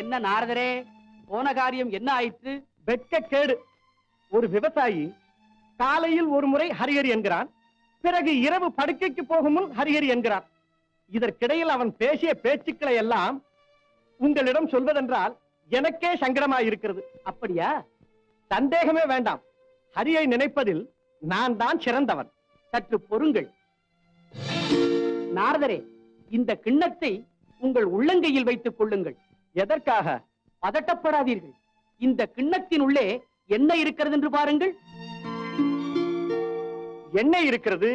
என்ன நாரதரே, போன காரியம் என்ன ஆயிற்று? வெட்கக்கேடு. ஒரு விவசாயி காலையில் ஒரு முறை ஹரிஹரி என்கிறான், பிறகு இரவு படுக்கைக்கு போகும் முன் ஹரிஹரி என்கிறான். இதற்கிடையில் அவன் பேசிய பேச்சுக்களை எல்லாம் உங்களிடம் சொல்வதென்றால் எனக்கே சங்கடமாயிருக்கிறது. அப்படியா? சந்தேகமே வேண்டாம். ஹரியை நினைப்பதில் நான் தான் சிறந்தவன். சற்று பொறுங்கள் நாரதரே. இந்த கிண்ணத்தை உங்கள் உள்ளங்கையில் வைத்துக் கொள்ளுங்கள். எதற்காக? பதட்டப்படாதீர்கள். இந்த கிண்ணத்தின் உள்ளே என்ன இருக்கிறது என்று பாருங்கள். எண்ணெய் இருக்கிறது.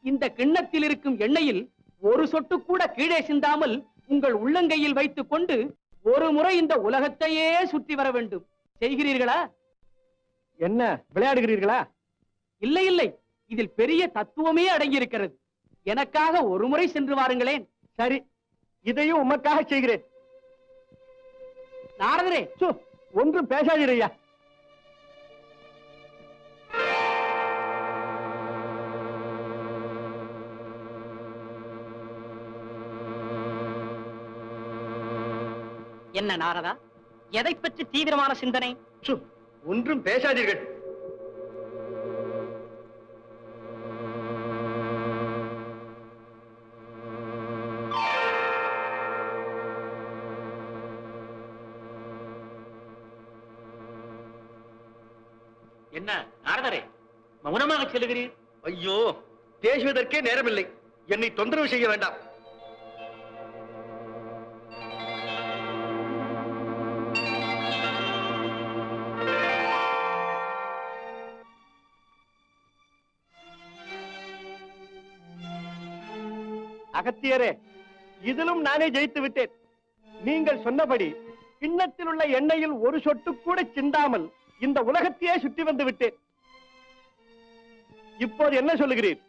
இந்த கிண்ணத்தில் இருக்கும் எண்ணெயில் ஒரு சொட்டு கூட கீழே சிந்தாமல் உங்கள் உள்ளங்கையில் வைத்துக் கொண்டு ஒரு முறை இந்த உலகத்தையே சுற்றி வர வேண்டும். செய்கிறீர்களா? என்ன விளையாடுகிறீர்களா? இல்லை இல்லை, இதில் பெரிய தத்துவமே அடங்கியிருக்கிறது. எனக்காக ஒரு முறை சென்று வாருங்களேன். சரி, இதையும் உமக்காக செய்கிறேன். நாரதரே, ஒன்றும் பேசாதீரையா. என்ன நாரதா, எதை பற்றி தீவிரமான சிந்தனை? ஒன்றும் பேசாதீர்கள். என்ன நாரதரே, மௌனமாக செல்கிறீர்? ஐயோ, பேசுவதற்கே நேரமில்லை. என்னை தொந்தரவு செய்ய வேண்டாம். அகத்தியரே, இதிலும் நானே ஜெயித்து விட்டேன். நீங்கள் சொன்னபடி கிண்ணத்தில் உள்ள எண்ணெயில் ஒரு சொட்டு கூட சிந்தாமல் இந்த உலகத்தையே சுற்றி வந்து விட்டேன். இப்போது என்ன சொல்லுகிறீர்?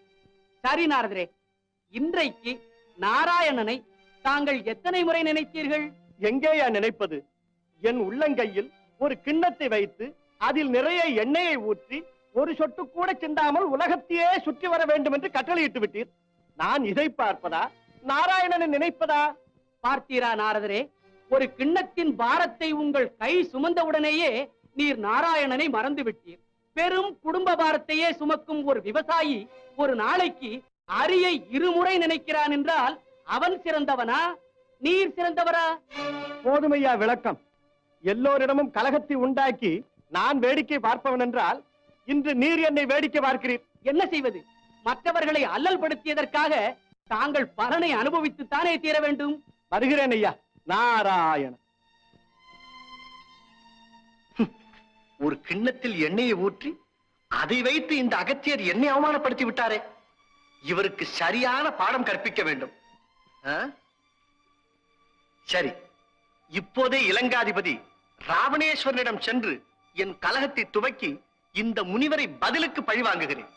சரி நாரதரே, இன்றைக்கு நாராயணனை தாங்கள் எத்தனை முறை நினைத்தீர்கள்? எங்கேயா நினைப்பது? என் உள்ளங்கையில் ஒரு கிண்ணத்தை வைத்து அதில் நிறைய எண்ணெயை ஊற்றி ஒரு சொட்டு கூட சிந்தாமல் உலகத்தையே சுற்றி வர வேண்டும் என்று கட்டளையிட்டு விட்டீர். நான் இதை பார்ப்பதா, நாராயணனை நினைப்பதா? பார்த்தீரா நாரதரே, ஒரு கிண்ணத்தின் பாரத்தை உங்கள் கை சுமந்தவுடனேயே நீர் நாராயணனை மறந்து விட்டீர். பெரும் குடும்ப பாரத்தையே சுமக்கும் ஒரு விவசாயி ஒரு நாளைக்கு அரியை இருமுறை நினைக்கிறான் என்றால் அவன் சிறந்தவனா, நீர் சிறந்தவரா? போதுமையா விளக்கம். எல்லோரிடமும் கலகத்தை உண்டாக்கி நான் வேடிக்கை பார்ப்பவன் என்றால் இன்று நீர் என்னை வேடிக்கை பார்க்கிறீர். என்ன செய்வது? மற்றவர்களை அல்லல் படுத்தியதற்காக தாங்கள் பலனை அனுபவித்துத்தானே தீர வேண்டும். வருகிறேன் ஐயா. நாராயண. ஒரு கிண்ணத்தில் எண்ணெயை ஊற்றி அதை வைத்து இந்த அகத்தியர் என்னை அவமானப்படுத்தி விட்டாரே. இவருக்கு சரியான பாடம் கற்பிக்க வேண்டும். சரி, இப்போதே இலங்காதிபதி ராவணேஸ்வரனிடம் சென்று என் கலகத்தை துவக்கி இந்த முனிவரை பதிலுக்கு பழி வாங்குகிறேன்.